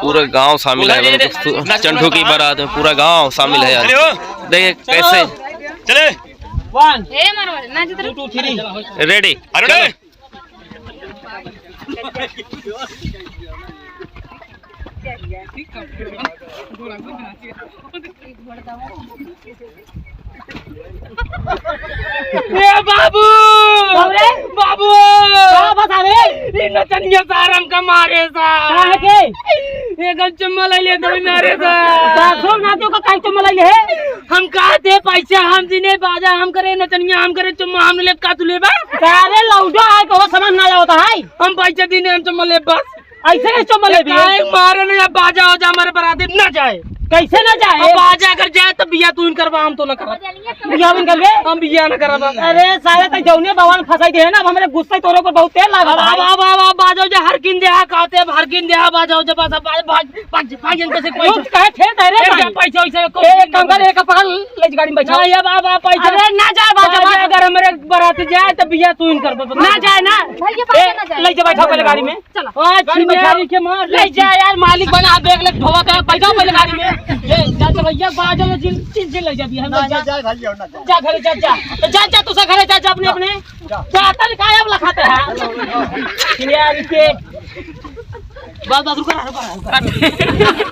पूरा गांव शामिल है, चंडू की बारात में पूरा गांव शामिल है यार। देखिए कैसे चले 1 2 3 रेडी। बाबू बाबू नचनिया सारम का मारे सा चुम्मा ले दो मारे सा चुम्मा ले हम कहते पैसा हम दिने बाजा हम करे नचनिया हम करे चुम्मा हम ले का तू ले अरे लौटो आए को समझ ना होता है हम पैसा दिने हम चुम्मा ले बस ऐसे चुम्मा ले मारे ना बाजा हो जा हमारे बराती ना जाए कैसे ना जाए बाजा अगर जाए तो बिया तू करवा हम तो ना करा बिया में करबे हम बिया ना करबा। अरे साले त जौने बवाल फसाई दे है ना हमरे गुस्सा तोरे को बहुत तेल लागल बाबा बाजो जे हर किन देहा कहते हर किन देहा बाजो जे पास भाग कैसे पैसा कहे ठेर दे रे पैसा वैसे एक काम कर एक पकड़ ले गाड़ी में बैठा ये बाबा पैसा अरे ना जाए बाजा अगर हमरे बारात जाए तो बिया तू करबा ना जाए ना ले जा बैठा पहले गाड़ी में चलो आज के मार ले जा यार मालिक बना बैग ले ढोवा का बैठा पहले गाड़ी में ले जा तो भैया बाजा ले चिल ले जा बिया जा जा घरे जा तू सा घरे जा अपने अपने जाता काय अब लखाते है यार के बस रुक